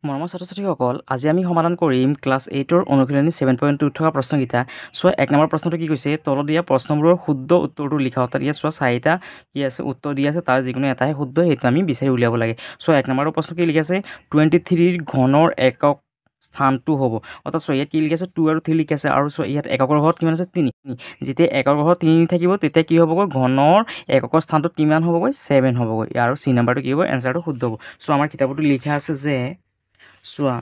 মৰমৰ ছাত্ৰ-ছাত্ৰীসকল, আজি আমি সমাধান কৰিম ক্লাছ 8ৰ অনুশীলনী 7.2 থকা প্ৰশ্নকেইটা। চোৱা 1 নম্বৰ প্ৰশ্নটো কি কৈছে, তলত দিয়া প্ৰশ্নবোৰৰ শুদ্ধ উত্তৰটো লিখা। অৰ্থাৎ ইয়াত চোৱা 4টা কি আছে উত্তৰ দিয়া আছে, তাৰ যিকোনো এটাহে শুদ্ধ, সেইটো আমি বিচাৰি উলিয়াব লাগে। চোৱা 1 নম্বৰৰ প্ৰশ্ন কি লিখা আছে, 23ৰ ঘনৰ একক স্থানটো হ'ব। অৰ্থাৎ চোৱা ইয়াত কি লিখা আছে, 2 আৰু 3 লিখা আছে, আৰু চোৱা ইয়াত এককৰ ঘৰত কিমান আছে, 3। যেতিয়া একৰ ঘৰত 3 থাকিব তেতিয়া কি হ'বগৈ, ঘনৰ এককৰ স্থানটোত কিমান হ'বগৈ, 7 হ'বগৈ। আৰু চি নাম্বাৰটো কি হ'ব, এনচাৰটো শুদ্ধ হ'ব। চোৱা আমাৰ কিতাপতো লিখা আছে যে চোৱা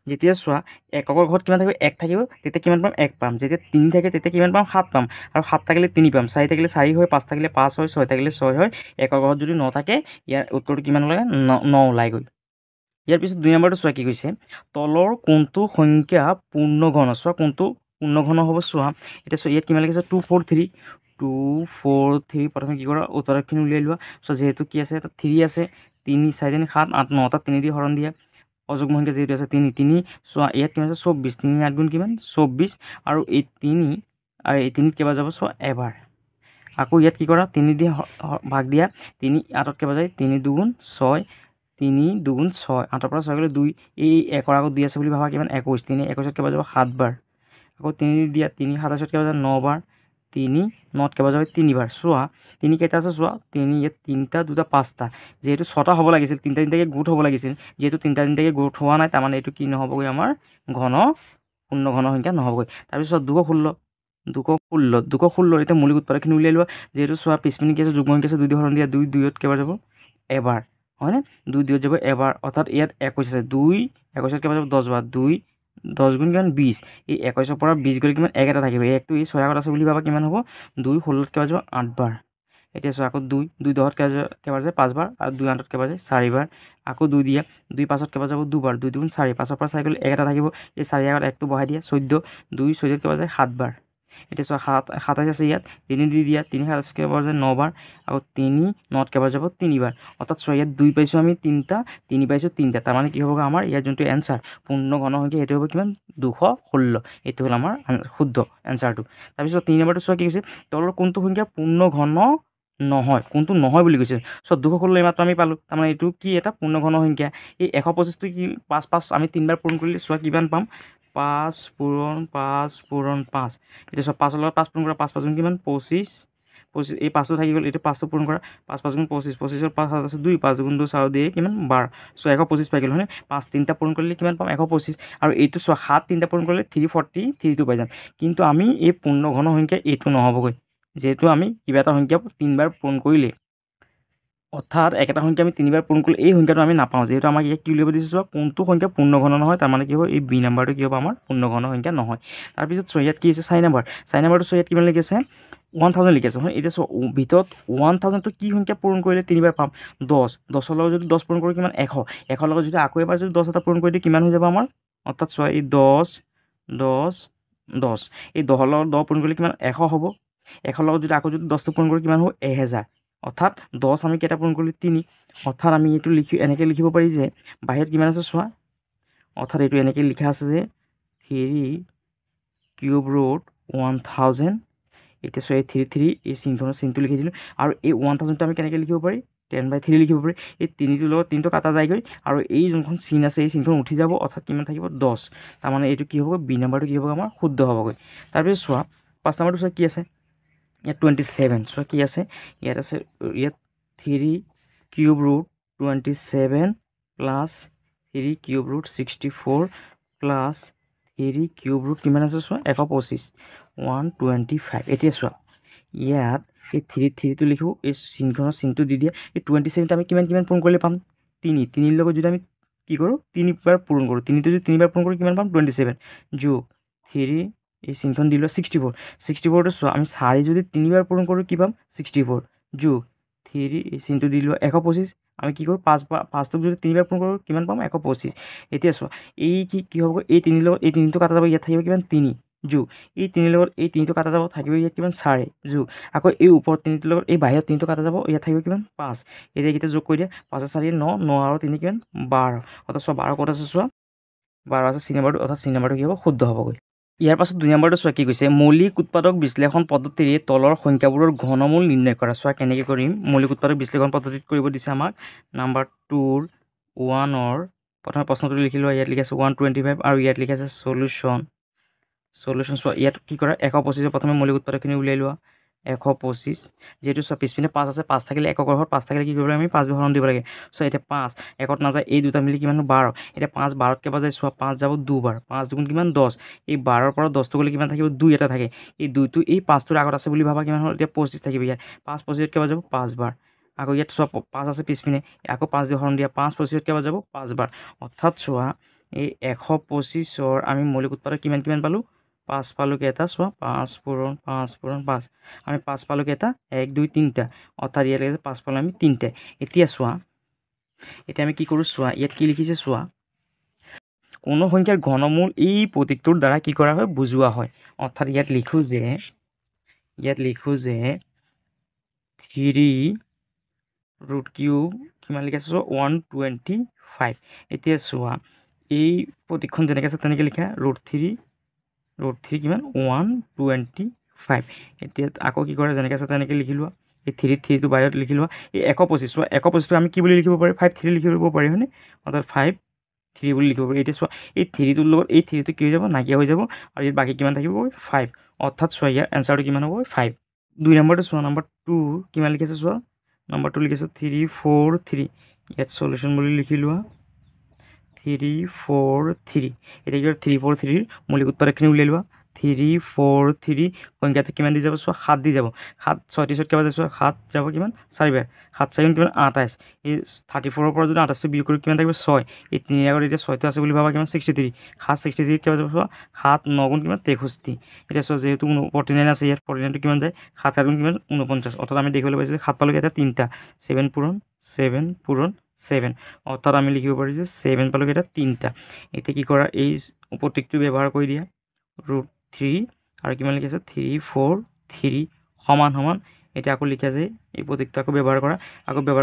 যেতিয়া চোৱা এককৰ ঘৰত কিমান থাকিব, 1 থাকিব, তেতিয়া কিমান পাম, 1 পাম। যেতিয়া 3 থাকে তেতিয়া কিমান পাম, 7 পাম। আৰু 7 থাকিলে 3 পাম, 4 থাকিলে 4 হয়, 5 থাকিলে 5 হয়, 6 থাকিলে 6 হয়। একৰ ঘৰত যদি 9 থাকে, ইয়াৰ উত্তৰটো কিমান ওলাই, 9 ওলাইগৈ। ইয়াৰ পিছত 2 নম্বৰটো চোৱা কি কৈছে, তলৰ কোনটো সংখ্যা পূৰ্ণ ঘন। চোৱা কোনটো পূৰ্ণ ঘন হ'ব। চোৱা এতিয়া চোৱা ইয়াত কিমান লিখিছে, 243। 243 প্ৰথমে কি কৰা, উত্তৰখিনি উলিয়াই লোৱা। চোৱা যিহেতু কি আছে, তাত 3 আছে, 3 4 3 7 8 9, তাত 3 দি হৰণ দিয়া। অযুগ্ম সংখ্যা যিহেতু আছে 3। চোৱা ইয়াত কিমান আছে, 24। 3 8 গুণ কিমান, 24। আৰু এই 3 আৰু এই 3ত কেইবাৰ যাব, চোৱা এবাৰ। আকৌ ইয়াত কি কৰা, 3 দি ভাগ দিয়া। 3 8ত কেইবাৰ যায়, 3 2 গুণ 6। 3 2 গুণ 6, 8ৰ পৰা 6 গ'লে 2। এই 1ৰ আগত 2 আছে বুলি ভাবা, কিমান 21। 3 21ত কেইবাৰ যাব, 7 বাৰ। আকৌ 3 দিয়া, 3 27ত কেইবাৰ যায়, 9 বাৰ। 3 9ত কেইবাৰ যাব, 3 বাৰ। চোৱা 3 কেইটা আছে, চোৱা 3 ইয়াত 3টা 2টা 5টা, যিহেতু 6টা হ'ব লাগিছিল, 3টা 3টাকৈ গোট হ'ব লাগিছিল। যিহেতু 3টা 3টাকৈ গোট হোৱা নাই, তাৰমানে এইটো কি নহ'বগৈ, আমাৰ পূৰ্ণ ঘন সংখ্যা নহ'বগৈ। তাৰপিছত 216 এতিয়া মৌলিক উৎপাদকখিনি উলিয়াই লোৱা। যিহেতু চোৱা পিছপিনে কি আছে, যুগ্ম সংখ্যা আছে, 2 দি হৰণ দিয়া, 2 2ত কেইবাৰ যাব, এবাৰ, হয়নে? 2 2ত যাব এবাৰ, অৰ্থাৎ ইয়াত 21 আছে, 2 21ত কেইবাৰ যাব, 10 বাৰ। 2 10 গুণ কিমান, 20। এই 21ৰ পৰা 20 গ'লে কিমান, 1 এটা থাকিব। 1টো এই 6 আগত আছে বুলি ভাবা, কিমান হ'ব, 2 16ত কেইবাৰ যাব, 8 বাৰ। এতিয়া চোৱা আকৌ 2 10ত কেইবাৰ যায়, 5 বাৰ। আৰু 2 8ত কেইবাৰ যায়, 4 বাৰ। আকৌ 2 দিয়া, 2 5ত কেইবাৰ যাব, 2 বাৰ। 2 2 গুণ 4, 5ৰ পৰা 4 গ'লে 1 এটা থাকিব। এই 4 আগত 1টো বহাই দিয়া, 14। 2 14ত কেইবাৰ যায়, 7 বাৰ। এতিয়া চোৱা 27 আছে ইয়াত, 3 দি দিয়া, 3 27ত কেইবাৰ যায়, 9 বাৰ। আকৌ 3 9ত কেইবাৰ যাব, 3 বাৰ। অৰ্থাৎ চোৱা ইয়াত 2 পাইছোঁ আমি 3টা, 3 পাইছোঁ 3টা, তাৰমানে কি হ'বগৈ, আমাৰ ইয়াৰ যোনটো এনচাৰ পূৰ্ণ ঘন সংখ্যা, সেইটো হ'ব কিমান, 216। এইটো হ'ল আমাৰ শুদ্ধ এনচাৰটো। তাৰপিছত 3 নম্বৰটো চোৱা কি কৈছে, তলৰ কোনটো সংখ্যা পূৰ্ণ ঘন নহয়, কোনটো নহয় বুলি কৈছে। চোৱা 216 এইমাত্ৰ আমি পালোঁ, তাৰমানে এইটো কি, এটা পূৰ্ণ ঘন সংখ্যা। এই 125টো কি, 5 5 আমি 3 বাৰ পূৰণ কৰিলে চোৱা কিমান পাম, 5 পূৰণ 5 পূৰণ 5। এতিয়া চোৱা 5ৰ লগত 5 পূৰণ কৰা, 5 5 গুণ কিমান, 25। এই 5টো থাকি গ'ল, এইটো 5টো পূৰণ কৰা, 5 5 গুণ 25। 25ৰ 5 7 আছে 2, 5 গুণ 2 4 দিয়ে কিমান, 12। চোৱা 125 পাই গ'ল, হয়নে? 5 3টা পূৰণ কৰিলে কিমান পাম, 125। আৰু এইটো চোৱা 7 3টা পূৰণ কৰিলে 343টো পাই যাম। কিন্তু আমি এই পূৰ্ণ ঘন সংখ্যা এইটো নহ'বগৈ, যিহেতু আমি কিবা এটা সংখ্যা 3 বাৰ পূৰণ কৰিলে, অৰ্থাৎ একেটা সংখ্যা আমি 3 বাৰ পূৰণ কৰিলে এই সংখ্যাটো আমি নাপাওঁ। যিহেতু আমাক ইয়াক কি উলিয়াব দিছে, চোৱা কোনটো সংখ্যা পূৰ্ণ ঘন নহয়, তাৰমানে কি হ'ব, এই বি নাম্বাৰটো কি হ'ব, আমাৰ পূৰ্ণ ঘন সংখ্যা নহয়। তাৰপিছত চোৱা ইয়াত কি আছে, 4 নাম্বাৰটো চোৱা ইয়াত কিমান লিখি আছে, 1000 লিখি আছে, হয়। এতিয়া চোৱা ভিতৰত 1000টো কি সংখ্যা পূৰণ কৰিলে 3 বাৰ পাম, 10। 10ৰ লগত যদি 10 পূৰণ কৰোঁ কিমান, 100। 100ৰ লগত যদি আকৌ এবাৰ যদি 10 এটা পূৰণ কৰি দিওঁ, কিমান হৈ যাব আমাৰ, অৰ্থাৎ চোৱা এই 10 10 10, এই 10ৰ লগত 10 পূৰণ কৰিলে কিমান, 100 হ'ব। 100ৰ লগত যদি আকৌ 10টো পূৰণ কৰোঁ, কিমান হ'ব, 1000। অৰ্থাৎ 10 আমি কেইটা পূৰণ কৰিলোঁ, 3। অৰ্থাৎ আমি এইটো এনেকৈ লিখিব পাৰি যে বাহিৰত কিমান আছে চোৱা, অৰ্থাৎ এইটো এনেকৈ লিখা আছে যে 3 কিউব ৰুট 1000। এতিয়া চোৱা এই 3 এই চিনটো লিখি দিলোঁ। আৰু এই 1000টো আমি কেনেকৈ লিখিব পাৰি, 10/3 লিখিব পাৰি। এই 3টোৰ লগত 3টো কাটা যায়গৈ, আৰু এই যোনখন চিন আছে এই চিনখন উঠি যাব, অৰ্থাৎ কিমান থাকিব, 10। তাৰমানে এইটো কি হ'বগৈ, বি নাম্বাৰটো কি হ'ব, আমাৰ শুদ্ধ হ'বগৈ। তাৰপিছত চোৱা 5 নাম্বাৰটো চোৱা কি আছে, ইয়াত 27। চোৱা কি আছে, ইয়াত আছে, ইয়াত 3 cube root 27 plus 3 cube root 64 plus 3 cube root কিমান আছে, চোৱা 125, 125। এতিয়া চোৱা ইয়াত এই 3টো লিখোঁ, এই চিনটো দি দিয়া। এই 27টো আমি কিমান পূৰণ কৰিলে পাম, 3। 3ৰ লগত যদি আমি কি কৰোঁ, 3 বাৰ পূৰণ কৰোঁ, 3টো যদি 3 বাৰ পূৰণ কৰোঁ কিমান পাম, 27 যোগ 3, এই চিনখন দি লোৱা, 64। 64টো চোৱা আমি 4 যদি 3 বাৰ পূৰণ কৰোঁ কি পাম, 64 যোগ 3, এই চিনটো দি লোৱা, 125। আমি কি কৰোঁ, 5টোক যদি 3 বাৰ পূৰণ কৰোঁ কিমান পাম, 125। এতিয়া চোৱা এই কি হ'ব, এই 3ৰ লগত এই 3টো কাটা যাব, ইয়াত থাকিব কিমান, 3 যোগ এই 3ৰ লগত এই 3টো কাটা যাব, থাকিব ইয়াত কিমান, 4 যোগ আকৌ এই ওপৰত 3টোৰ লগত এই বাহিৰত 3টো কাটা যাব, ইয়াত থাকিব কিমান, 5। এতিয়া এইকেইটা যোগ কৰি দিয়া, 5 4 9, 9 আৰু 3 কিমান, 12। অৰ্থাৎ চোৱা 12 ক'ত আছে, চোৱা 12 আছে চি নাম্বাৰটো, অৰ্থাৎ চি নাম্বাৰটো কি হ'ব, শুদ্ধ হ'বগৈ। ইয়াৰ পাছত 2 নম্বৰটো চোৱা কি কৈছে, মৌলিক উৎপাদক বিশ্লেষণ পদ্ধতিৰে তলৰ সংখ্যাবোৰৰ ঘনমূল নিৰ্ণয় কৰা। চোৱা কেনেকৈ কৰিম, মৌলিক উৎপাদক বিশ্লেষণ পদ্ধতিত কৰিব দিছে আমাক, নাম্বাৰ 2 1 প্ৰথমে প্ৰশ্নটো লিখি লোৱা ইয়াত লিখি আছে 125 আৰু ইয়াত লিখি আছে সলিউশ্যন চোৱা ইয়াত কি কৰা 125 প্ৰথমে মৌলিক উৎপাদকখিনি উলিয়াই লোৱা 125 যেহেতু চোৱা পিছপিনে 5 আছে 5 থাকিলে একৰ ঘৰত 5 থাকিলে কি কৰিব লাগে আমি 5 হৰণ দিব লাগে চ' এতিয়া 5 একত নাযায় এই দুটা মিলি কিমান 12 এতিয়া 5 12ত কেইবাৰ যায় চোৱা 5 যাব দুবাৰ 5 দুগুণ কিমান 10 এই 12ৰ পৰা 10টো গ'লে কিমান থাকিব 2 এটা থাকে এই 2টো এই 5টোৰ আগত আছে বুলি ভাবা কিমান হ'ল এতিয়া 25 থাকিব ইয়াত 5 25ত কেইবাৰ যাব 5 বাৰ আকৌ ইয়াত চোৱা 5 আছে পিছপিনে আকৌ 5 দি হৰণ দিয়া 5 25ত কেইবাৰ যাব 5 বাৰ অৰ্থাৎ চোৱা এই 125ৰ আমি মৌলিক উৎপাদক কিমান পালোঁ 5 পালোঁ কেইটা চোৱা 5 পূৰণ 5 আমি 5 পালোঁ কেইটা 1 2 3টা অৰ্থাৎ ইয়াত লাগিছে 5 পালোঁ আমি 3টা এতিয়া চোৱা এতিয়া আমি কি কৰোঁ চোৱা ইয়াত কি লিখিছে চোৱা কোনো সংখ্যাৰ ঘনমূল এই প্ৰতীকটোৰ দ্বাৰা কি কৰা হয় বুজোৱা হয় অৰ্থাৎ ইয়াত লিখোঁ যে 3 ৰুট কিউব কিমান লিখা আছে চোৱা 125 এতিয়া চোৱা এই প্ৰতীকখন যেনেকৈ আছে তেনেকৈ লিখা ৰুট থ্ৰী কিমান 125 এতিয়া আকৌ কি কৰে যেনেকৈ আছে তেনেকৈ লিখি লোৱা এই থ্ৰীটো বাহিৰত লিখি লোৱা এই 125 চোৱা 125টো আমি কি বুলি লিখিব পাৰি 5 3 লিখিব পাৰি হয়নে অৰ্থাৎ 5 3 বুলি লিখিব পাৰি এতিয়া চোৱা এই থ্ৰীটোৰ লগত এই থ্ৰীটো কি হৈ যাব নাইকিয়া হৈ যাব আৰু ইয়াত বাকী কিমান থাকিব 5 অৰ্থাৎ চোৱা ইয়াৰ এনচাৰটো কিমান হ'ব 5 2 নম্বৰটো চোৱা নম্বৰ 2 কিমান লিখিছে চোৱা নম্বৰ 2 লিখিছে 3 4 3 ইয়াত সলিউশ্যন বুলি লিখি লোৱা 3 4 3 এতিয়া কি 3 4 3 মৌলিক উৎপাদকখিনি উলিয়াই লোৱা 3 4 3 সংখ্যাটো কিমান দি যাব চোৱা 7 দি যাব 7 36ত কেইবাৰ যায় চোৱা 7 যাব কিমান 4 বাৰ 7 4 কিমান 28 এই 34ৰ পৰা যদি 28টো বিয়োগ কৰি কিমান থাকিব 6 এই 3 আগত এতিয়া 6টো আছে বুলি ভাবা কিমান 63 7 63 কেইবাৰ যাব চোৱা 7 9 গুণ কিমান 63 এতিয়া চোৱা যেহেতু 49 আছে ইয়াত 49টো কিমান যায় 7 7 গুণ কিমান 49 অৰ্থাৎ আমি দেখিবলৈ পাইছোঁ 7 পালোঁ এটা 3টা 7 পূৰণ 7 অৰ্থাৎ আমি লিখিব পাৰি যে 7 পালোঁ এটা 3টা এতিয়া কি কৰা এই প্ৰতীকটো ব্যৱহাৰ কৰি দিয়া ৰুট 3 আৰু কিমান লিখি আছে 3 4 3 সমান এতিয়া আকৌ লিখা যায় এই প্ৰতীকটো আকৌ ব্যৱহাৰ কৰা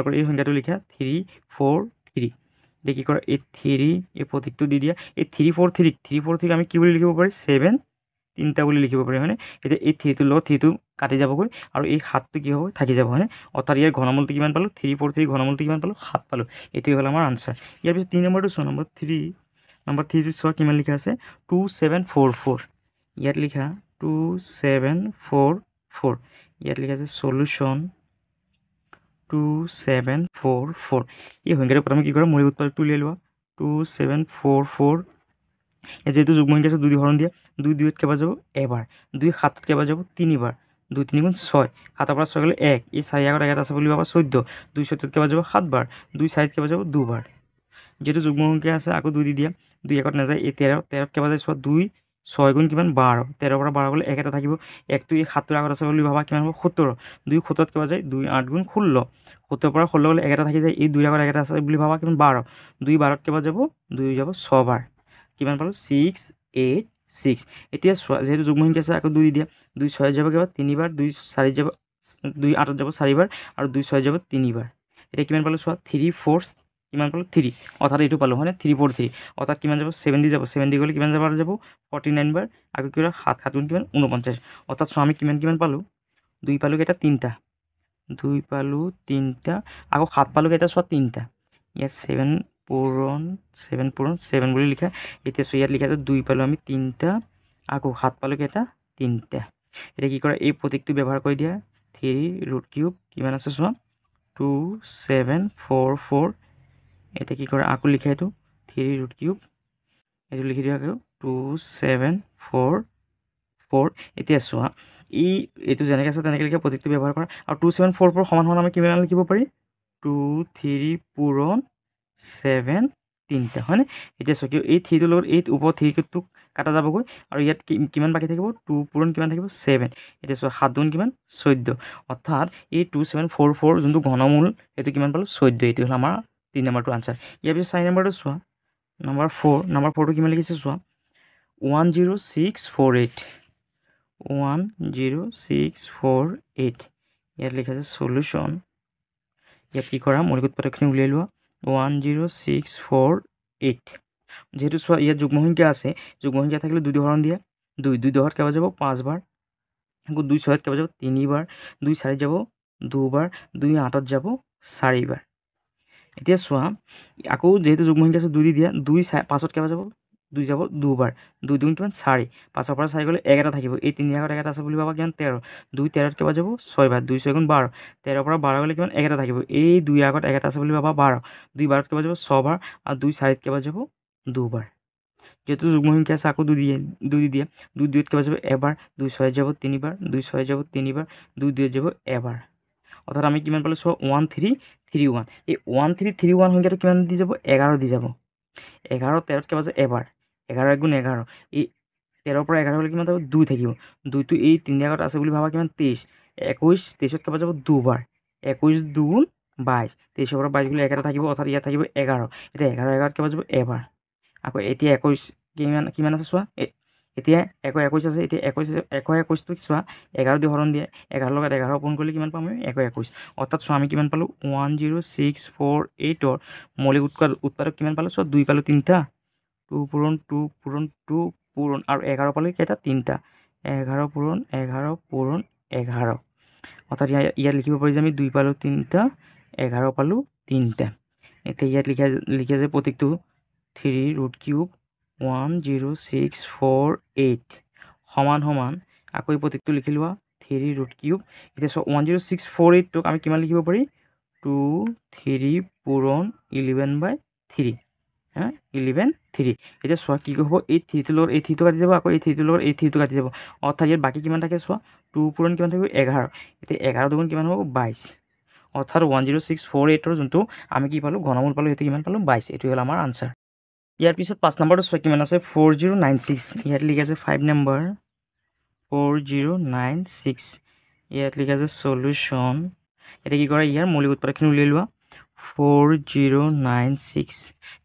কৰি এই সংখ্যাটো লিখা 3 4 3 এতিয়া কি কৰা এই 3 এই প্ৰতীকটো দি দিয়া এই 3 4 3 আমি কি বুলি লিখিব পাৰি 7 3টা বুলি লিখিব পাৰি হয়নে এতিয়া এই 3টোৰ লগত 3টো কাটি যাবগৈ আৰু এই 7টো কি হ'ব থাকি যাব হয়নে অৰ্থাৎ ইয়াৰ ঘনমূলটো কিমান পালোঁ 3 4 3 ঘনমূলটো কিমান পালোঁ 7 পালোঁ এইটোৱে হ'ল আমাৰ আনচাৰ ইয়াৰ পিছত 3 নম্বৰটো চোৱা নম্বৰ 3টো চোৱা কিমান লিখা আছে 2744 ইয়াত লিখা 2744 ইয়াত লিখা আছে সলিউশ্যন 2744 এই সংখ্যাটো প্ৰথমে কি কৰা মৌলিক উৎপাদকটো উলিয়াই লোৱা 2744 যেহেতু যুগ্ম সংখ্যা আছে 2 দি হৰণ দিয়া 2 2ত কেইবাৰ যাব এবাৰ 2 7ত কেইবাৰ যাব 3 বাৰ 2 3 গুণ 6 7ৰ পৰা 6 গ'লে 1 এই 4 আগত 1 আছে বুলি ভাবা 14 2 14ত কেইবাৰ যাব 7 বাৰ 2 4ত কেইবাৰ যাব 2 বাৰ যেহেতু যুগ্ম সংখ্যা আছে আকৌ 2 দি দিয়া 2 একত নাযায় এই 13ত কেইবাৰ যায় চোৱা 2 6 গুণ কিমান 12 13ৰ পৰা 12 গ'লে 1 এটা থাকিব 1টো এই 7টোৰ আগত আছে বুলি ভাবা কিমান হ'ব 17 2 17ত কেইবাৰ যায় 2 8 গুণ 16 17ৰ পৰা 16 গ'লে 1 এটা থাকি যায় এই 2 আগত 1 এটা আছে বুলি ভাবা কিমান 12 2 12ত কেইবাৰ যাব 2 যাব 6 বাৰ কিমান পালোঁ 6 8 6 এতিয়া চোৱা যেহেতু যুগ্ম সংখ্যা আছে আকৌ 2 দি দিয়া 2 6 যাব কেইবাৰ 3 বাৰ 2 4 যাব 2 8ত যাব 4 বাৰ আৰু 2 6 যাব 3 বাৰ এতিয়া কিমান পালোঁ চোৱা 3 4 কিমান পালোঁ 3 অৰ্থাৎ এইটো পালোঁ হয়নে 3 4 3 অৰ্থাৎ কিমান যাব 7 দি যাব 7 দি গ'লে কিমান যাব 49 বাৰ আকৌ কি 7 7 গুণ কিমান 49 অৰ্থাৎ চোৱা আমি কিমান পালোঁ 2 পালোঁ কেইটা 3টা 2 পালোঁ 3টা আকৌ 7 পালোঁ কেইটা চোৱা 3টা ইয়াত 7 পূৰণ 7 বুলি লিখা এতিয়া চোৱা ইয়াত লিখা আছে 2 পালোঁ আমি 3টা আকৌ 7 পালোঁ কেইটা 3টা এতিয়া কি কৰা এই প্ৰতীকটো ব্যৱহাৰ কৰি দিয়া 3 ৰুট কিউব কিমান আছে চোৱা 2744 এতিয়া কি কৰা আকৌ লিখা এইটো 3 ৰুট কিউব এইটো লিখি দিয়া আকৌ 2744 এতিয়া চোৱা এইটো যেনেকৈ আছে তেনেকৈ লিখা প্ৰতীকটো ব্যৱহাৰ কৰা আৰু 2744 সমান আমি কিমান লিখিব পাৰি 2 3 পূৰণ 7 3টা হয়নে এতিয়া চোৱা কিয় এই 3টোৰ লগত এই ওপৰ 3টোক কাটা যাবগৈ আৰু ইয়াত কিমান বাকী থাকিব 2 পূৰণ কিমান থাকিব 7 এতিয়া চোৱা 7 গুণ কিমান 14 অৰ্থাৎ এই 2744 যোনটো ঘনমূল এইটো কিমান পালোঁ 14 এইটো হ'ল আমাৰ 3 নম্বৰটো আনচাৰ ইয়াৰ পিছত 4 নম্বৰটো চোৱা নম্বৰ 4টো কিমান লিখিছে চোৱা 10648 ইয়াত লিখা আছে সলিউশ্যন ইয়াত কি কৰা মৌলিক উৎপাদকখিনি উলিয়াই লোৱা 10648 যেহেতু চোৱা ইয়াত যুগ্ম সংখ্যা আছে যুগ্ম সংখ্যা থাকিলে 2 দি হৰণ দিয়া 2 10ত কেইবাৰ যাব 5 বাৰ আকৌ 2 6ত কেইবাৰ যাব 3 বাৰ 2 4ত যাব 2 বাৰ 2 8ত যাব 4 বাৰ এতিয়া চোৱা আকৌ যেহেতু যুগ্ম সংখ্যা আছে 2 দি দিয়া 2 5ত কেইবাৰ যাব 2 যাব দুবাৰ 2 দুগুণ কিমান 4 5ৰ পৰা 4 গ'লে 1 এটা থাকিব এই 3 আগত 1 এটা আছে বুলি ভাবা কিমান 13 2 13ত কেইবাৰ যাব 6 বাৰ 2 6 গুণ 12 13ৰ পৰা 12 গ'লে কিমান 1 এটা থাকিব এই 2 আগত 1 এটা আছে বুলি ভাবা 12 2 12ত কেইবাৰ যাব 6 বাৰ আৰু 2 4ত কেইবাৰ যাব 2 বাৰ যেহেতু যুগ্ম সংখ্যা আছে আকৌ 2 দি দিয়া 2 2ত কেইবাৰ যাব এবাৰ 2 6 যাব 3 বাৰ 2 6 যাব 3 বাৰ 2 2ত যাব এবাৰ অৰ্থাৎ আমি কিমান পালোঁ চোৱা 1 3 3 1 এই 1 3 3 1 সংখ্যাটো কিমান দি যাব 11 দি যাব 11 13ত কেইবাৰ যাব এবাৰ 11 গুণ 11 এই 13ৰ পৰা 11 হ'লে কিমান যাব 2 থাকিব 2টো এই 3 আগত আছে বুলি ভাবা কিমান 23 21 23ত কেইবাৰ যাব দুবাৰ 21 2 22 23ৰ পৰা 22 গ'লে 1 এটা থাকিব অৰ্থাৎ ইয়াত থাকিব 11 এতিয়া 11 11ত কেইবাৰ যাব এবাৰ আকৌ এতিয়া 21 কিমান আছে চোৱা এতিয়া 21 আছে এতিয়া 21টো চোৱা 11 দি হৰণ দিয়ে 11 লগত 11 পূৰণ কৰিলে কিমান পাম আমি 21 অৰ্থাৎ চোৱা আমি কিমান পালোঁ 10648ৰ মৌলিক উৎপাদক কিমান পালোঁ চোৱা 2 পালোঁ 3টা 2 পূৰণ 2 পূৰণ 2 পূৰণ আৰু 11 পালোঁ কেইটা 3টা 11 পূৰণ 11 পূৰণ 11 অৰ্থাৎ ইয়াত লিখিব পাৰি যে আমি 2 পালোঁ 3টা 11 পালোঁ 3টা এতিয়া ইয়াত লিখে যে প্ৰতীকটো 3√³ 10648 সমান সমান আকৌ এই প্ৰতীকটো লিখি লোৱা 3√³ এতিয়া চোৱা 10648টোক আমি কিমান লিখিব পাৰি 2 3 পূৰণ 11/3 11 3 এতিয়া চোৱা কি হ'ব এই 3টোৰ লগত এই 3টো কাটি যাব আকৌ এই 3টোৰ লগত এই 3টো কাটি যাব অৰ্থাৎ ইয়াত বাকী কিমান থাকে চোৱা 2 পূৰণ কিমান থাকিব 11 এতিয়া 11 দুগুণ কিমান হ'ব 22 অৰ্থাৎ 10648ৰ যোনটো আমি কি পালোঁ ঘনমূল পালোঁ সেইটো কিমান পালোঁ 22 এইটো হ'ল আমাৰ আনচাৰ ইয়াৰ পিছত 5 নম্বৰটো চোৱা কিমান আছে 4096 ইয়াত লিখা আছে 5 নম্বৰ 4096 ইয়াত লিখা আছে সলিউশ্যন এতিয়া কি কৰা ইয়াৰ মৌলিক উৎপাদকখিনি উলিয়াই লোৱা 4096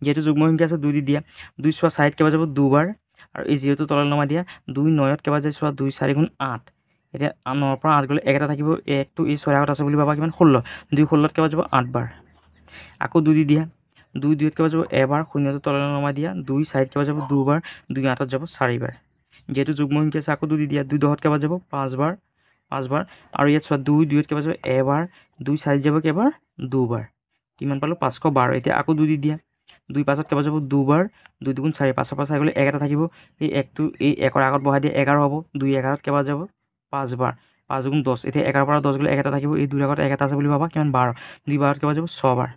যেহেতু যুগ্ম সংখ্যা আছে 2 দি দিয়া 2 চোৱা 4ত কেইবাৰ যাব দুবাৰ আৰু এই যিহেতু তললৈ নমাই দিয়া 2 9ত কেইবাৰ যায় চোৱা 2 4 গুণ 8 এতিয়া 9ৰ পৰা 8 গ'লে 1 এটা থাকিব 1টো এই 6 আগত আছে বুলি ভাবা কিমান 16 2 16ত কেইবাৰ যাব 8 বাৰ আকৌ 2 দি দিয়া 2 2ত কেইবাৰ যাব এবাৰ 0টো তললৈ নমাই দিয়া 2 4ত কেইবাৰ যাব দুবাৰ 2 8ত যাব 4 বাৰ যেহেতু যুগ্ম সংখ্যা আছে আকৌ 2 দি দিয়া 2 10ত কেইবাৰ যাব 5 বাৰ আৰু ইয়াত চোৱা 2 2ত কেইবাৰ যাব এবাৰ 2 4ত যাব কেইবাৰ দুবাৰ কিমান পালোঁ 512 এতিয়া আকৌ 2 দি দিয়া 2 5ত কেইবাৰ যাব দুবাৰ 2 2 গুণ 4 5ৰ পৰা 4 গ'লে 1 এটা থাকিব এই 1টো এই 1ৰ আগত বহাই দিয়ে 11 হ'ব 2 11ত কেইবাৰ যাব 5 বাৰ 5 গুণ 10 এতিয়া 11ৰ পৰা 10 গ'লে 1 এটা থাকিব এই 2ৰ আগত 1 এটা আছে বুলি ভাবা কিমান 12 2 12ত কেইবাৰ যাব 6 বাৰ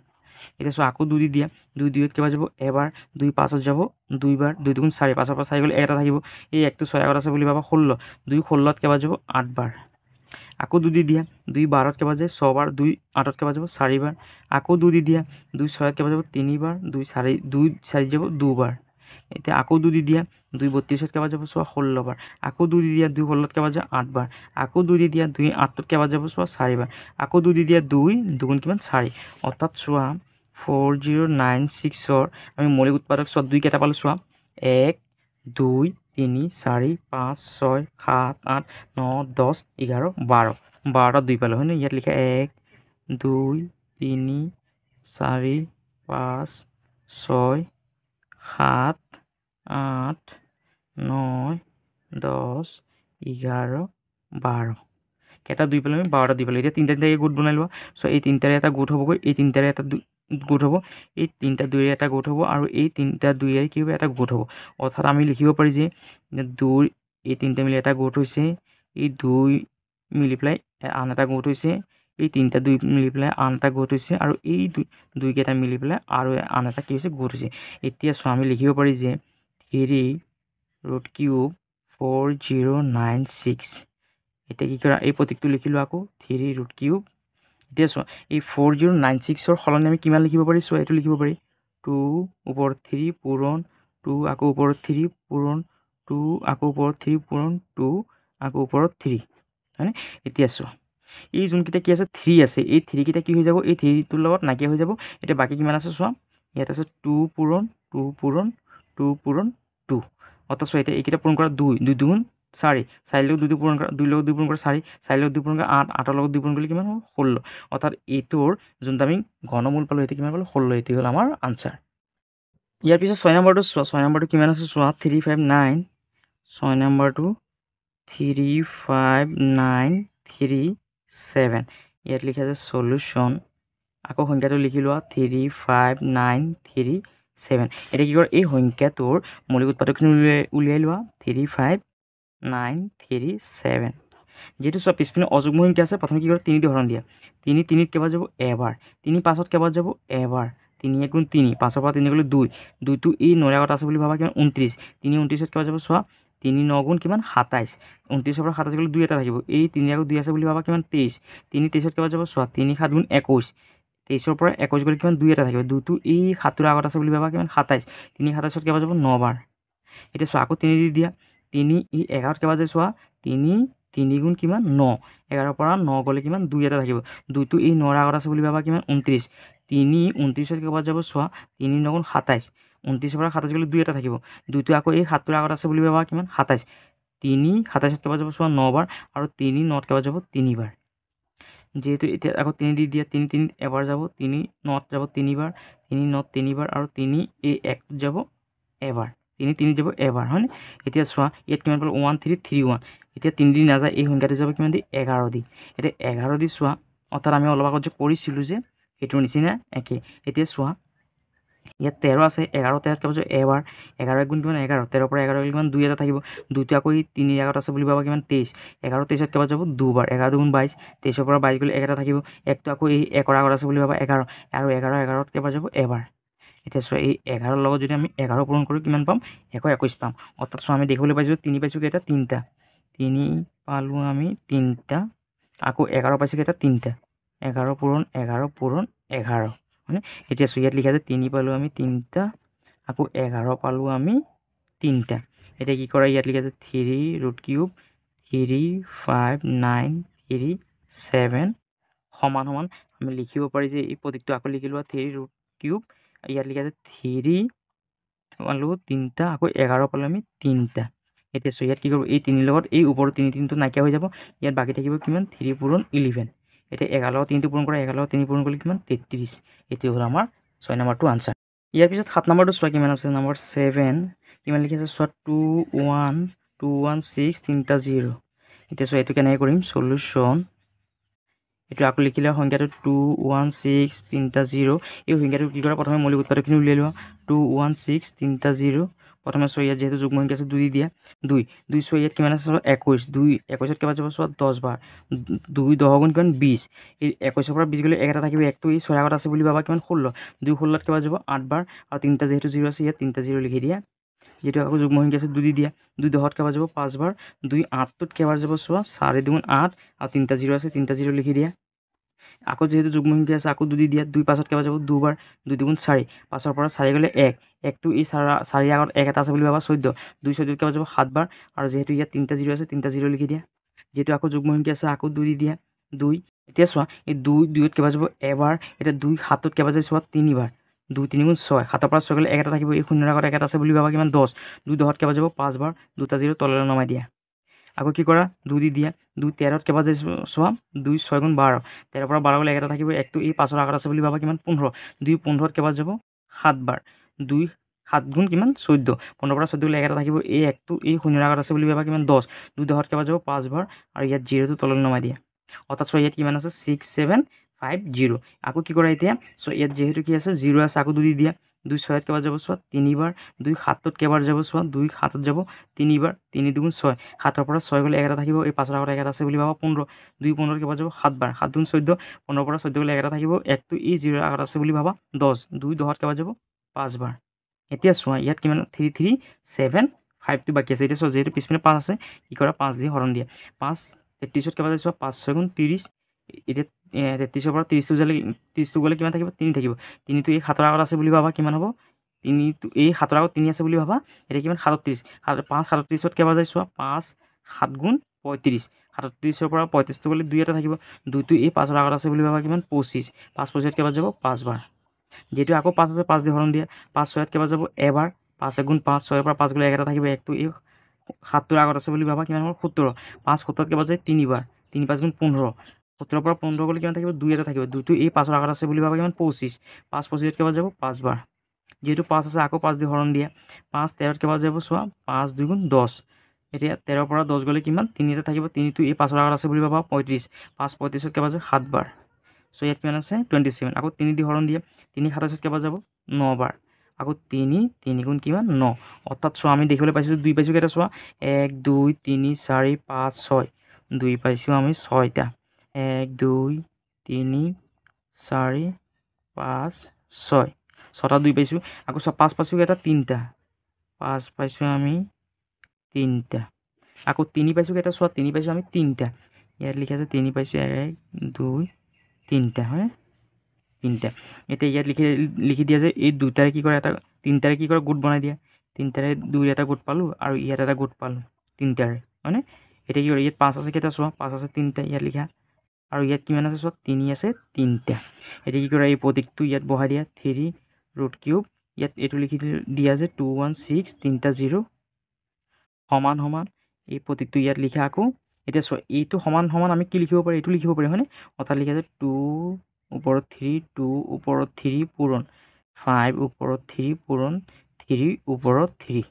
এতিয়া চোৱা আকৌ 2 দি দিয়া 2 2ত কেইবাৰ যাব এবাৰ 2 5ত যাব 2 বাৰ 2 2 গুণ 4 5ৰ পৰা 4 গ'লে 1 এটা থাকিব এই 1টো 6 আগত আছে বুলি ভাবা 16 2 16ত কেইবাৰ যাব 8 বাৰ আকৌ 2 দি দিয়া 2 12ত কেইবাৰ যায় 6 বাৰ 2 8ত কেইবাৰ যাব 4 বাৰ আকৌ 2 দি দিয়া 2 6ত কেইবাৰ যাব 3 বাৰ 2 4ত যাব 2 বাৰ এতিয়া আকৌ 2 দি দিয়া 2 32ত কেইবাৰ যাব চোৱা 16 বাৰ আকৌ 2 দি দিয়া 2 16ত কেইবাৰ যাব 8 বাৰ আকৌ 2 দি দিয়া 2 8ত কেইবাৰ যাব চোৱা 4 বাৰ আকৌ 2 দি দিয়া 2 দুগুণ কিমান 4 অৰ্থাৎ চোৱা 4096ৰ আমি মৌলিক উৎপাদক চোৱা 2 কেইটা পালোঁ চোৱা 1 2 3 4 5 6 7 8 9 10 11 12 12টা 2 পালোঁ হয়নে ইয়াত লিখা 1 2 3 4 5 6 7 8 9 10 11 12 কেইটা 2 পালোঁ আমি 12টা 2 পালোঁ এতিয়া 3টা 3টাকে গোট বনাই লোৱা চ' এই 3টাৰে এটা গোট হ'বগৈ এই 3টাৰে এটা গোট হ'ব এই 3টা 2ৰে এটা গোট হ'ব আৰু এই 3টা 2ৰে কি হ'ব এটা গোট হ'ব অৰ্থাৎ আমি লিখিব পাৰি যে 2 এই 3টা মিলি এটা গোট হৈছে এই 2 মিলি পেলাই আন এটা গোট হৈছে এই 3টা 2 মিলি পেলাই আন এটা গোট হৈছে আৰু এই 2 কেইটা মিলি পেলাই আৰু আন এটা কি হৈছে গোট হৈছে এতিয়া চোৱা আমি লিখিব পাৰি যে 3√³ 4096 এতিয়া কি কৰা এই প্ৰতীকটো লিখিলোঁ আকৌ 3√³ এতিয়া চোৱা এই 4096ৰ সলনি আমি কিমান লিখিব পাৰি চোৱা এইটো লিখিব পাৰি 2 ওপৰত 3 পূৰণ 2 আকৌ ওপৰত 3 পূৰণ 2 আকৌ ওপৰত 3 পূৰণ 2 আকৌ ওপৰত 3 হয়নে এতিয়া চোৱা এই যোনকেইটা কি আছে 3 আছে এই 3 কেইটা কি হৈ যাব এই 3টোৰ লগত নাইকিয়া হৈ যাব এতিয়া বাকী কিমান আছে চোৱা ইয়াত আছে 2 পূৰণ 2 পূৰণ 2 পূৰণ 2 অৰ্থাৎ চোৱা এতিয়া এইকেইটা পূৰণ কৰা 2 2 দুগুণ 4 4 লগত 2 পূৰণ কৰা 2 লগত 2 পূৰণ কৰা 4 4 লগত 2 পূৰণ কৰা 8 8ৰ লগত 2 পূৰণ কৰিলে কিমান হ'ব 16 অৰ্থাৎ এইটোৰ যোনটো আমি ঘনমূল পালোঁ সেইটো কিমান পালোঁ 16 এইটো হ'ল আমাৰ আনচাৰ ইয়াৰ পিছত 6 নম্বৰটো চোৱা 6 নম্বৰটো কিমান আছে চোৱা 359 6 নম্বৰটো 35937 ইয়াত লিখা আছে সলিউশ্যন আকৌ সংখ্যাটো লিখি লোৱা 3 5 9 3 7 এতিয়া কি কৰা এই সংখ্যাটোৰ মৌলিক উৎপাদকখিনি উলিয়াই লোৱা 3 5 9 3 7 যেহেতু চোৱা পিছপিনে অযুগ্ম সংখ্যা আছে প্ৰথমে কি কৰা 3 দি হৰণ দিয়া 3 3ত কেইবাৰ যাব এবাৰ 3 5ত কেইবাৰ যাব এবাৰ 3 1 3 5ৰ পৰা 3 গ'লে 2 2টো এই 9 আগত আছে বুলি ভাবা কিমান 29 3 29ত কেইবাৰ যাব চোৱা 3 9 গুণ কিমান 27 29ৰ পৰা 27 গ'লে 2 এটা থাকিব এই 3 আগত 2 আছে বুলি ভাবা কিমান 23 3 23ত কেইবাৰ যাব চোৱা 3 7 গুণ 21 23ৰ পৰা 21 গ'লে কিমান 2 এটা থাকিব 2টো এই 7ৰ আগত আছে বুলি ভাবা কিমান 27 3 27ত কেইবাৰ যাব 9 বাৰ এতিয়া চোৱা আকৌ 3 দি দিয়া 3 এই 11ত কেইবাৰ যায় চোৱা 3 3 গুণ কিমান 9 11ৰ পৰা 9 গ'লে কিমান 2 এটা থাকিব 2টো এই 9ৰ আগত আছে বুলি ভাবা কিমান 29 3 29ত কেইবাৰ যাব চোৱা 3 9 গুণ 27 29ৰ পৰা 27 গ'লে 2 এটা থাকিব 2টো আকৌ এই 7ৰ আগত আছে বুলি ভাবা কিমান 27 3 27ত কেইবাৰ যাব চোৱা 9 বাৰ আৰু 3 9ত কেইবাৰ যাব 3 বাৰ যেহেতু এতিয়া আকৌ 3 দি দিয়া 3 3 এবাৰ যাব 3 9ত যাব 3 বাৰ 3 9ত 3 বাৰ আৰু 3 এই 1ত যাব এবাৰ 3 3 যাব এবাৰ হয়নে এতিয়া চোৱা ইয়াত কিমান পালো 1 3 3 1 এতিয়া 3 দি নাযায় এই সংখ্যাটো যাব কিমান দি 11 দি এতিয়া 11 দি চোৱা অৰ্থাৎ আমি অলপ আগত যে কৰিছিলোঁ যে সেইটোৰ নিচিনা একে এতিয়া চোৱা ইয়াত 13 আছে 11 13ত কেইবাৰ যাব এবাৰ 11 গুণ কিমান 11 13ৰ পৰা 11 গ'লে কিমান 2 এটা থাকিব 2টো আকৌ 3 আগত আছে বুলি ভাবা কিমান 23 11 23ত কেইবাৰ যাব 2 বাৰ 11 গুণ 22 23ৰ পৰা 22 গ'লে 1 এটা থাকিব 1টো আকৌ এই 1ৰ আগত আছে বুলি ভাবা 11 আৰু 11 11ত কেইবাৰ যাব এবাৰ এতিয়া চোৱা এই 11ৰ লগত যদি আমি 11 পূৰণ কৰোঁ কিমান পাম 121 পাম অৰ্থাৎ চোৱা আমি দেখিবলৈ পাইছোঁ 3 পাইছোঁ কেইটা 3টা 3 পালোঁ আমি 3টা আকৌ 11 পাইছোঁ কেইটা 3টা 11 পূৰণ 11 হয়নে এতিয়া চোৱা ইয়াত লিখা আছে 3 পালোঁ আমি 3টা আকৌ 11 পালোঁ আমি 3টা এতিয়া কি কৰা ইয়াত লিখা আছে 3 ৰুট কিউব 3 5 9 3 7 সমান সমান আমি লিখিব পাৰি যে এই প্ৰতীকটো আকৌ লিখি লোৱা 3 ৰুট কিউব ইয়াত লিখা আছে 3 পালোঁ 3টা আকৌ 11 পালোঁ আমি 3টা এতিয়া চোৱা ইয়াত কি কৰিব এই 3 লগত এই ওপৰৰ 3 3টো নাইকিয়া হৈ যাব ইয়াত বাকী থাকিব কিমান 3 পূৰণ 11 এতিয়া 11 লগত 3টো পূৰণ কৰা 11 লগত 3 পূৰণ কৰিলে কিমান 33 এইটো হ'ল আমাৰ 6 নম্বৰটো আনচাৰ ইয়াৰ পিছত 7 নম্বৰটো চোৱা কিমান আছে নম্বৰ 7 কিমান লিখি আছে চোৱা 2 1 2 1 6 3টা 0 এতিয়া চোৱা এইটো কেনেকৈ কৰিম সলিউশ্যন এইটো আকৌ লিখিলে সংখ্যাটো 2 1 6 3টা 0 এই সংখ্যাটো কি কৰা প্ৰথমে মৌলিক উৎপাদকখিনি উলিয়াই লোৱা 2 1 6 3টা 0 প্ৰথমে চোৱা ইয়াত যেহেতু যুগ্ম সংখ্যা আছে 2 দি দিয়া 2 2 চোৱা ইয়াত কিমান আছে চোৱা 21 2 21ত কেইবাৰ যাব চোৱা 10 বাৰ 2 10 গুণ কিমান 20 এই 21ৰ পৰা 20 গ'লে 1 এটা থাকিব 1টো এই 6 আগত আছে বুলি ভাবা কিমান 16 2 16ত কেইবাৰ যাব 8 বাৰ আৰু 3টা যেহেতু 0 আছে ইয়াত 3টা 0 লিখি দিয়া যেহেতু আকৌ যুগ্ম সংখ্যা আছে 2 দি দিয়া 2 10ত কেইবাৰ যাব 5 বাৰ 2 8টোত কেইবাৰ যাব চোৱা 4 2 8 আৰু 3টা 0 আছে 3টা 0 লিখি দিয়া আকৌ যেহেতু যুগ্ম সংখ্যা আছে আকৌ 2 দি দিয়া 2 5ত কেইবাৰ যাব 2 বাৰ 2 2 4 5ৰ পৰা 4 গ'লে 1 1টো এই 4 আগত 1 এটা আছে বুলি ভাবা 14 2 14ত কেইবাৰ যাব 7 বাৰ আৰু যেহেতু ইয়াত 3টা 0 আছে 3টা 0 লিখি দিয়া যেহেতু আকৌ যুগ্ম সংখ্যা আছে আকৌ 2 দি দিয়া 2 এতিয়া চোৱা এই 2 2ত কেইবাৰ যাব এবাৰ এতিয়া 2 7ত কেইবাৰ যায় চোৱা 3 বাৰ 2 3 গুণ 6 7ৰ পৰা 6 গ'লে 1 এটা থাকিব এই 0ৰ আগত 1 এটা আছে বুলি ভাবা কিমান 10 2 10ত কেইবাৰ যাব 5 বাৰ 2টা 0 তললৈ নমাই দিয়া আকৌ কি কৰা 2 দি দিয়া 2 13ত কেইবাৰ যায় চোৱা 2 6 গুণ 12 13ৰ পৰা 12 গ'লে 1 এটা থাকিব 1টো এই 5ৰ আগত আছে বুলি ভাবা কিমান 15 2 15ত কেইবাৰ যাব 7 বাৰ 2 7 গুণ কিমান 14 15ৰ পৰা 14 গ'লে 1 এটা থাকিব এই 1টো এই 0ৰ আগত আছে বুলি ভাবা কিমান 10 2 10ত কেইবাৰ যাব 5 বাৰ আৰু ইয়াত 0টো তললৈ নমাই দিয়া অৰ্থাৎ চোৱা ইয়াত কিমান আছে 6 7 5 0 আকৌ কি কৰা এতিয়া চোৱা ইয়াত যেহেতু কি আছে 0 আছে আকৌ 2 দি দিয়া 2 6ত কেইবাৰ যাব চোৱা 3 বাৰ 2 7ত কেইবাৰ যাব চোৱা 2 7ত যাব 3 বাৰ 3 2 6 7ৰ পৰা 6 গ'লে 1 এটা থাকিব এই 5ৰ আগত 1 এটা আছে বুলি ভাবা 15 2 15ত কেইবাৰ যাব 7 বাৰ 7 2 14 15ৰ পৰা 14 গ'লে 1 এটা থাকিব 1টো এই 0ৰ আগত আছে বুলি ভাবা 10 2 10ত কেইবাৰ যাব 5 বাৰ এতিয়া চোৱা ইয়াত কিমান 3 3 7 5টো বাকী আছে এতিয়া চোৱা যেহেতু পিছপিনে 5 আছে কি কৰা 5 দি হৰণ দিয়া 5 33ত কেইবাৰ যায় চোৱা 5 6 গুণ 30 এতিয়া 33ৰ পৰা 30টো গ'লে কিমান থাকিব 3 থাকিব 3টো এই 7ৰ আগত আছে বুলি ভাবা কিমান হ'ব 3টো এই 7ৰ আগত 3 আছে বুলি ভাবা এতিয়া কিমান 37 5 37ত কেইবাৰ যায় চোৱা 5 7 গুণ 35 37ৰ পৰা 35টো গ'লে 2 এটা থাকিব 2টো এই 5ৰ আগত আছে বুলি ভাবা কিমান 25 5 25ত কেইবাৰ যাব 5 বাৰ যেহেতু আকৌ 5 আছে 5 দি হৰণ দিয়া 5 6ত কেইবাৰ যাব এবাৰ 5 গুণ 5 6ৰ পৰা 5 গ'লে 1 এটা থাকিব 1টো এই 7টোৰ আগত আছে বুলি ভাবা কিমান হ'ব 17 5 17ত কেইবাৰ যায় 3 বাৰ 3 5 গুণ 15 17ৰ পৰা 15 গ'লে কিমান থাকিব 2 এটা থাকিব 2টো এই 5ৰ আগত আছে বুলি ভাবা কিমান 25 5 25ত কেইবাৰ যাব 5 বাৰ যেহেতু 5 আছে আকৌ 5 দি হৰণ দিয়া 5 13ত কেইবাৰ যাব চোৱা 5 2 গুণ 10 এতিয়া 13ৰ পৰা 10 গ'লে কিমান 3 এটা থাকিব 3টো এই 5ৰ আগত আছে বুলি ভাবা 35 5 35ত কেইবাৰ যাব 7 বাৰ চ' ইয়াত কিমান আছে 27 আকৌ 3 দি হৰণ দিয়া 3 27 কেইবাৰ যাব 9 বাৰ আকৌ 3 গুণ কিমান 9 অৰ্থাৎ চোৱা আমি দেখিবলৈ পাইছোঁ 2 পাইছোঁ কেইটা চোৱা 1 2 3 4 5 6 2 পাইছোঁ আমি 6টা 1 2 3 4 5 6 6টা 2 পাইছোঁ আকৌ 5 পাইছোঁ কেইটা 3টা 5 পাইছোঁ আমি 3টা আকৌ 3 পাইছোঁ কেইটা চোৱা 3 পাইছোঁ আমি 3টা ইয়াত লিখা আছে 3 পাইছোঁ 1 2 3টা হয় 3টা এতিয়া ইয়াত লিখি দিয়া যে এই দুটাৰে কি কৰে এটা 3টাৰে কি কৰে গোট বনাই দিয়া 3টাৰে 2 এটা গোট পালোঁ আৰু ইয়াত এটা গোট পালোঁ 3টাৰে হয়নে এতিয়া কি কৰে ইয়াত 5 আছে কেইটা চোৱা 5 আছে 3টা ইয়াত লিখা আৰু ইয়াত কিমান আছে চোৱা 3 আছে 3টা এতিয়া কি কৰে এই প্ৰতীকটো ইয়াত বহাই দিয়া 3 ৰুট কিউব ইয়াত এইটো লিখি দিয়া যে 2 1 6 3টা 0 সমান সমান এই প্ৰতীকটো ইয়াত লিখা আকৌ এতিয়া চোৱা এইটো সমান সমান আমি কি লিখিব পাৰি এইটো লিখিব পাৰি হয়নে অৰ্থাৎ লিখা আছে 2 ওপৰত 3 2 ওপৰত 3 পূৰণ 5 ওপৰত 3 পূৰণ 3 ওপৰত 3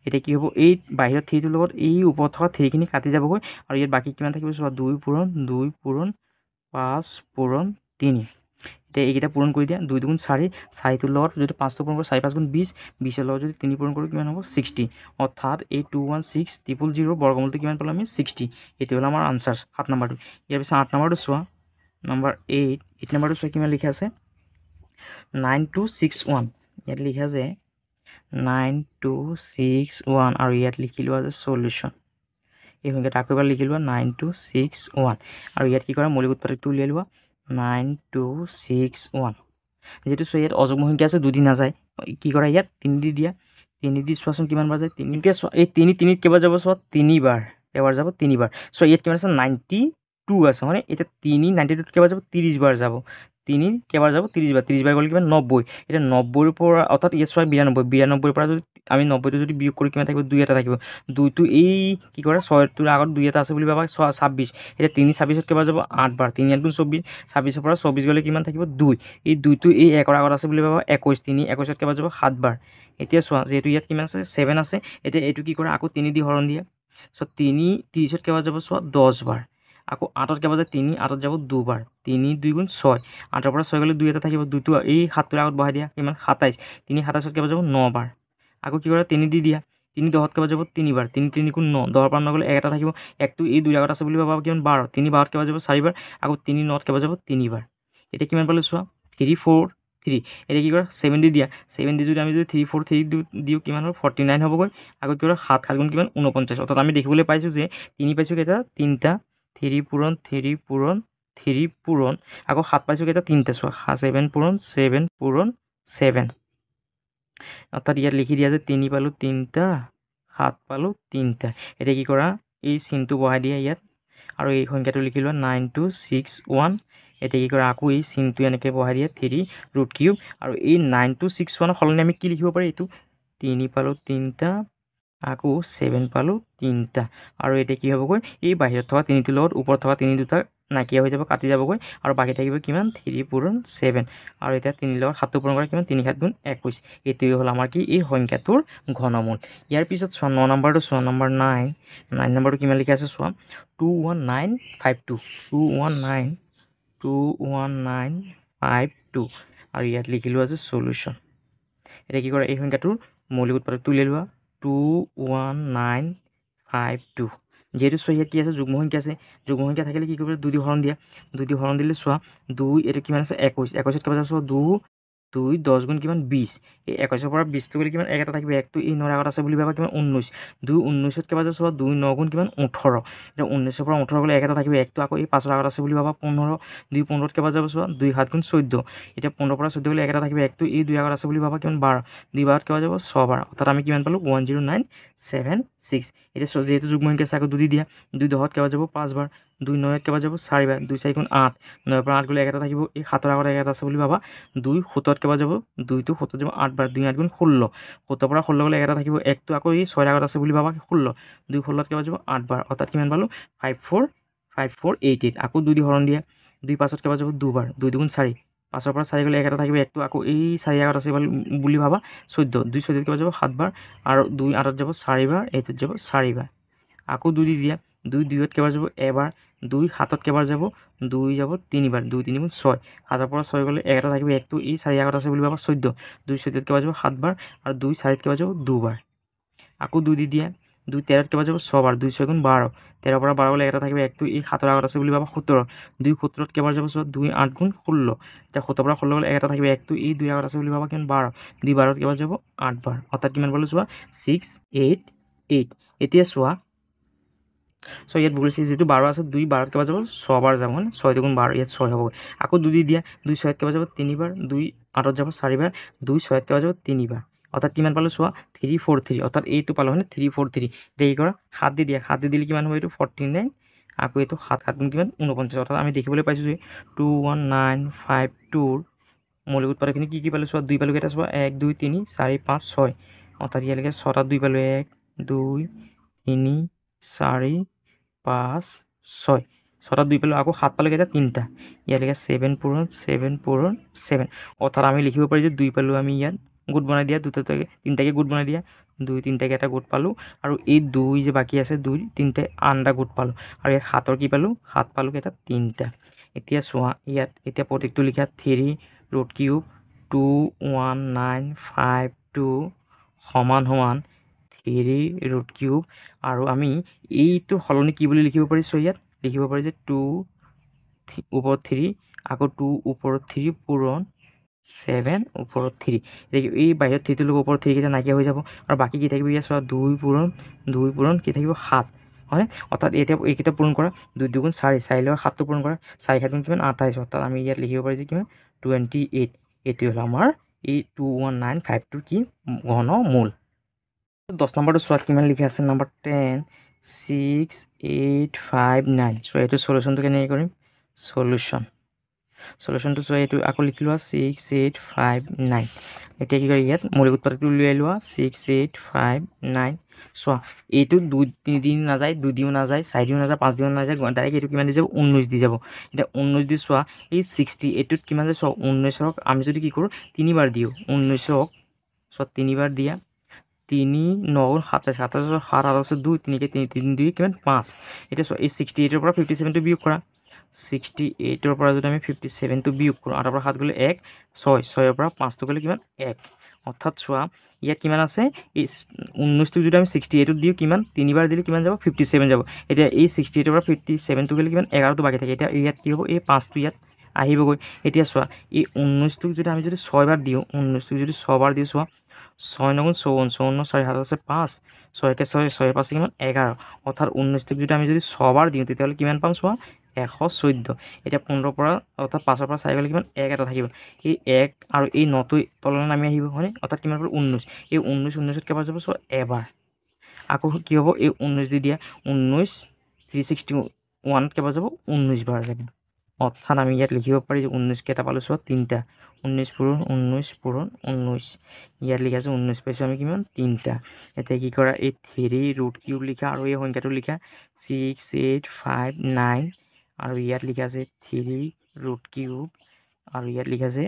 এতিয়া কি হ'ব এই বাহিৰত 3টোৰ লগত এই ওপৰত থকা 3খিনি কাটি যাবগৈ আৰু ইয়াত বাকী কিমান থাকিব চোৱা 2 পূৰণ 5 পূৰণ 3 এতিয়া এইকেইটা পূৰণ কৰি দিয়া 2 2 4 4টোৰ লগত যদি 5টো পূৰণ কৰোঁ 4 5 গুণ 20 20ৰ লগত যদি 3 পূৰণ কৰোঁ কিমান হ'ব 60 অৰ্থাৎ এই 216000 বৰ্গমূলটো কিমান পালোঁ আমি 60 এইটো হ'ল আমাৰ আনচাৰ 7 নম্বৰটো ইয়াৰ পিছত 8 নম্বৰটো চোৱা নম্বৰ 8 নম্বৰটো চোৱা কিমান লিখা আছে 9261 ইয়াত লিখা আছে 9261 আৰু ইয়াত লিখি লোৱা আছে সলিউশ্যন এই সংখ্যাটো আকৌ এবাৰ লিখি লোৱা 9261 আৰু ইয়াত কি কৰা মৌলিক উৎপাদকটো উলিয়াই লোৱা 9261 যেহেতু চোৱা ইয়াত অযুগ্ম সংখ্যা আছে 2 দি নাযায় কি কৰা ইয়াত 3 দি দিয়া 3 দি চোৱাচোন কিমান বাৰ যায় 3 কে চোৱা এই 3 কেইবাৰ যাব চোৱা 3 বাৰ এবাৰ যাব 3 বাৰ চোৱা ইয়াত কিমান আছে 92 আছে মানে এতিয়া 3 92 কেইবাৰ যাব 30 বাৰ যাব 3 কেইবাৰ যাব 30 বাৰ গ'লে কিমান 90 এতিয়া 90ৰ পৰা অৰ্থাৎ ইয়াত চোৱা 92ৰ পৰা যদি আমি 90টো যদি বিয়োগ কৰি কিমান থাকিব 2 এটা থাকিব 2টো এই কি কৰে 6টোৰ আগত 2 এটা আছে বুলি ভাবা 26 এতিয়া 3 26ত কেইবাৰ যাব 8 বাৰ 3 8 গুণ 24 26ৰ পৰা 24 গ'লে কিমান থাকিব 2 এই 2টো এই 1ৰ আগত আছে বুলি ভাবা 21 3 21ত কেইবাৰ যাব 7 বাৰ এতিয়া চোৱা যেহেতু ইয়াত কিমান আছে 7 আছে এতিয়া এইটো কি কৰে আকৌ 3 দি হৰণ দিয়া চ' 3 30ত কেইবাৰ যাব চোৱা 10 বাৰ আকৌ 8ত কেইবাৰ যায় 3 8ত যাব 2 বাৰ 3 2 গুণ 6 8ৰ পৰা 6 গ'লে 2 এটা থাকিব 2টো এই 7টোৰ আগত বহাই দিয়া কিমান 27 3 27ত কেইবাৰ যাব 9 বাৰ আকৌ কি কৰে 3 দি দিয়া 3 10ত কেইবাৰ যাব 3 বাৰ 3 3 গুণ 9 10ৰ পৰা 9 গ'লে 1 এটা থাকিব 1টো এই 2 আগত আছে বুলি ভাবা কিমান 12 3 12ত কেইবাৰ যাব 4 বাৰ আকৌ 3 9ত কেইবাৰ যাব 3 বাৰ এতিয়া কিমান পালোঁ চোৱা 3 4 3 এতিয়া কি কৰে 7 দি দিয়া 7 দি যদি আমি যদি 3 4 3 দিওঁ কিমান হ'ব 49 হ'বগৈ আকৌ কি কৰে 7 গুণ কিমান 49 অৰ্থাৎ আমি দেখিবলৈ পাইছোঁ যে 3 পাইছোঁ কেইটা 3টা 3 পূৰণ 3 পূৰণ 3 পূৰণ আকৌ 7 পাইছোঁ কেইটা 3টা চোৱা 7 পূৰণ 7 অৰ্থাৎ ইয়াত লিখি দিয়া যে 3 পালোঁ 3টা 7 পালোঁ 3টা এতিয়া কি কৰা এই চিনটো বহাই দিয়া ইয়াত আৰু এই সংখ্যাটো লিখি লোৱা 9261 এতিয়া কি কৰা আকৌ এই চিনটো এনেকৈ বহাই দিয়া 3 ৰুট কিউব আৰু এই 9261 সলনি আমি কি লিখিব পাৰি এইটো 3 পালোঁ 3টা আকৌ 7 পালোঁ 3টা আৰু এতিয়া কি হ'বগৈ এই বাহিৰত থকা 3টোৰ লগত ওপৰত থকা 3 দুটা নাইকিয়া হৈ যাব কাটি যাবগৈ আৰু বাকী থাকিব কিমান 3 পূৰণ 7 আৰু এতিয়া 3 লগত 7টো পূৰণ কৰা কিমান 3 7 গুণ 21 এইটোৱে হ'ল আমাৰ কি এই সংখ্যাটোৰ ঘনমূল ইয়াৰ পিছত চোৱা 9 নম্বৰটো চোৱা নম্বৰ 9 নম্বৰটো কিমান লিখা আছে চোৱা 21952 21952 আৰু ইয়াত লিখিলোঁ আছে সলিউশ্যন এতিয়া কি কৰা এই সংখ্যাটোৰ মৌলিক উৎপাদকটো উলিয়াই লোৱা 21952 যেহেতু চোৱা ইয়াত কি আছে যুগ্ম সংখ্যা আছে যুগ্ম সংখ্যা থাকিলে কি কৰিব 2 দি হৰণ দিয়া 2 দি হৰণ দিলে চোৱা 2 এইটো কিমান আছে 21 21ত কেইবাৰ চোৱা 2 10 গুণ কিমান 20 এই 21ৰ পৰা 20টো গ'লে কিমান 1 এটা থাকিব 1টো এই 9ৰ আগত আছে বুলি ভাবা কিমান 19 2 19ত কেইবাৰ চোৱা 2 9 গুণ কিমান 18 এতিয়া 19ৰ পৰা 18 গ'লে 1 এটা থাকিব 1টো আকৌ এই 5ৰ আগত আছে বুলি ভাবা 15 2 15ত কেইবাৰ যাব চোৱা 2 7 গুণ 14 এতিয়া 15ৰ পৰা 14 গ'লে 1 এটা থাকিব 1টো এই 2 আগত আছে বুলি ভাবা কিমান 12 2 12ত কেইবাৰ যাব 6 বাৰ অৰ্থাৎ আমি কিমান পালোঁ 10976 এতিয়া যেহেতু যুগ্ম সংখ্যা আছে আকৌ 2 দি দিয়া 2 10ত কেইবাৰ যাব 5 বাৰ 2 9ত কেইবাৰ যাব 4 বাৰ 2 4 গুণ 8 9ৰ পৰা 8 গ'লে 1 এটা থাকিব এই 7ৰ আগত 1 এটা আছে বুলি ভাবা 2 17ত কেইবাৰ যাব 2টো 17ত যাব 8 বাৰ 2 8 গুণ 16 17ৰ পৰা 16 গ'লে 1 এটা থাকিব 1টো আকৌ এই 6ৰ আগত আছে বুলি ভাবা 16 2 16ত কেইবাৰ যাব 8 বাৰ অৰ্থাৎ কিমান পালোঁ 5488 আকৌ 2 দি হৰণ দিয়া 2 5ত কেইবাৰ যাব 2 বাৰ 2 2 গুণ 4 5ৰ পৰা 4 গ'লে 1 এটা থাকিব 1টো আকৌ এই 4 আগত আছে বুলি ভাবা 14 2 14ত কেইবাৰ যাব 7 বাৰ আৰু 2 8ত যাব 4 বাৰ 8ত যাব 4 বাৰ আকৌ 2 দি দিয়া 2 2ত কেইবাৰ যাব এবাৰ 2 হাতত কেইবাৰ যাব 2 যাব 3বাৰ 2 3 গুণ 6 হাতৰ পৰা 6 গ'লে 1 থাকিব 1 টো এই 4 আগত আছে বুলি ভাবা 14 2 14 কেইবাৰ যাব 7বাৰ আৰু 2 4 কেইবাৰ যাব 2বাৰ আকৌ 2 দি দিয়া 2 13 কেইবাৰ যাব 6বাৰ 2 6 গুণ 12 13 পৰা 12 গ'লে 1 থাকিব 1 টো এই 7 আগত আছে বুলি ভাবা 17 2 17 কেইবাৰ যাব 2 8 গুণ 16 এতিয়া 17 পৰা 16 গ'লে 1 থাকিব 1 টো এই 2 আগত আছে বুলি ভাবা কিমান 12 2 12 কেইবাৰ যাব 8 বাৰ অৰ্থাৎ কিমান পালো চোৱা 6 8 8 এতিয়া চোৱা ইয়াত ভুল যেহেতু 12 আছে 2 12 কেইবাৰ যাব 6 বাৰ যাব 6 2 গুণ 12 ইয়াত 6 হ'ব আকৌ 2 দি দিয়া 2 6 কেইবাৰ যাব 3বাৰ 2 8 যাব 4বাৰ 2 6 কেইবাৰ যাব 3বাৰ অৰ্থাৎ কিমান পালো চোৱা 3 4 3 অৰ্থাৎ এইটো পালো হয়নে 3 4 3 এতিয়া কি কৰা 7 দি দিয়া 7 দি দিলে কিমান হ'ব এইটো 49 আকৌ এইটো 7 7 গুণ কিমান 49 অৰ্থাৎ আমি দেখিবলৈ পাইছোঁ যে 21952 মৌলিক উৎপাদকখিনি কি পালো চোৱা 2 পালো কেইটা চোৱা 1 2 3 4 5 6 অৰ্থাৎ ইয়ালৈকে 6টাত 2 পালো 1 2 3 4 5 6 6টাত 2 পালো আকৌ 7 পালো কেইটা 3টা ইয়ালৈকে 7 পূৰণ 7 অৰ্থাৎ আমি লিখিব পাৰি যে 2 পালো আমি ইয়াত গোট বনাই দিয়া 3টাকে গোট বনাই দিয়া 2 3টাকে এটা গোট পালো আৰু এই 2 যে বাকী আছে 2 3টাই আনটা গোট পালো আৰু ইয়াত 7ৰ কি পালো 7 পালো কেইটা 3টা এতিয়া চোৱা ইয়াত এতিয়া প্ৰত্যেকটো লিখা 3 ৰুট কিউব 21952 সমান 3 ৰুট কিউব আৰু আমি এইটো সলনি কি বুলি লিখিব পাৰিছোঁ ইয়াত লিখিব পাৰি যে 2 ওপৰত 3 আকৌ 2 ওপৰত 3 পূৰণ 7 ওপৰত 3 এই বাহিৰত 3টোৰ লগত ওপৰত 3 কেইটা নাইকিয়া হৈ যাব আৰু বাকী কি থাকিব ইয়াত চোৱা 2 পূৰণ কি থাকিব 7 হয় অৰ্থাৎ এতিয়া এইকেইটা পূৰণ কৰা 2 2 গুণ 4 4 লগত 7টো পূৰণ কৰা 4 7 গুণ কিমান 28 অৰ্থাৎ আমি ইয়াত লিখিব পাৰি যে কিমান 28 এইটো হ'ল আমাৰ এই 21952 কি ঘনমূল 10 নম্বৰটো চোৱাত কিমান লিখি আছে নম্বৰ 10 6 8 5 9 চ' এইটো সলিউশ্যনটো কেনেকৈ কৰিম সলিউশ্যনটো চোৱা এইটো আকৌ লিখি লোৱা 6 8 5 9 এতিয়া কি কৰি ইয়াত মৌলিক উৎপাদকটো উলিয়াই লোৱা 6 8 5 9 চোৱা এইটো 2 3 দিন নাযায় 2 দিনো নাযায় 4 দিনো নাযায় 5 দিনো নাযায় ডাইৰেক্ট এইটো কিমান দি যাব 19 দি যাব এতিয়া 19 দি চোৱা এই 68টোত কিমান যায় চোৱা 19ক আমি যদি কি কৰোঁ 3বাৰ দিওঁ 19ক চোৱা 3বাৰ দিয়া 3 9 27 27 7 8 2 3 3 2 কিমান 5 এতিয়া চোৱা এই 68ৰ পৰা 57টো বিয়োগ কৰা 68ৰ পৰা যদি আমি 57টো বিয়োগ কৰোঁ 8ৰ পৰা 7 গ'লে 1 6 6ৰ পৰা 5টো গ'লে কিমান 1 অৰ্থাৎ চোৱা ইয়াত কিমান আছে এই 19টো যদি আমি 68ত দিওঁ কিমান 3বাৰ দিলে কিমান যাব 57 যাব এতিয়া এই 68ৰ পৰা 57টো গ'লে কিমান 11টো বাকী থাকে এতিয়া ইয়াত কি হ'ব এই 5টো ইয়াত আহিবগৈ এতিয়া চোৱা এই 19টোক যদি আমি যদি 6বাৰ দিওঁ 19টোক যদি 6বাৰ দিওঁ চোৱা 6 9 গুণ 54 4 7 আছে 5 6 কে 6 6 5 কিমান 11 অৰ্থাৎ 19টোক যদি আমি যদি 6বাৰ দিওঁ তেতিয়াহ'লে কিমান পাম চোৱা 114 এতিয়া 15ৰ পৰা অৰ্থাৎ 5ৰ পৰা 4 গ'লে কিমান 1 এটা থাকিব এই 1 আৰু এই 9টো তললৈ নামি আহিব হয়নে অৰ্থাৎ কিমান পাব 19 এই 19 কেইবাৰ যাব চোৱা এবাৰ আকৌ কি হ'ব এই 19 দি দিয়া 19 361 কেইবাৰ যাব 19 বাৰ যাব অৰ্থাৎ আমি ইয়াত লিখিব পাৰি যে 19 কেইটা পালোঁ চোৱা 3টা 19 পূৰণ 19 পূৰণ 19 ইয়াত লিখা আছে 19 পাইছোঁ আমি কিমান 3টা এতিয়া কি কৰা এই 3 ৰুট কিউব লিখা আৰু এই সংখ্যাটো লিখা 6 8 5 9 আৰু ইয়াত লিখা আছে 3 ৰুট কিউব আৰু ইয়াত লিখা আছে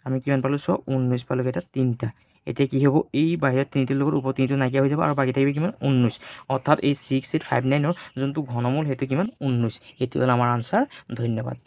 আমি কিমান পালোঁ চোৱা 19 পালোঁ কেইটা 3টা এতিয়া কি হ'ব এই বাহিৰত 3টোৰ লগত ওপৰত 3টো নাইকিয়া হৈ যাব আৰু বাকী থাকিব কিমান 19 অৰ্থাৎ এই 6 8 5 9ৰ যোনটো ঘনমূল সেইটো কিমান 19 এইটো হ'ল আমাৰ আনচাৰ ধন্যবাদ।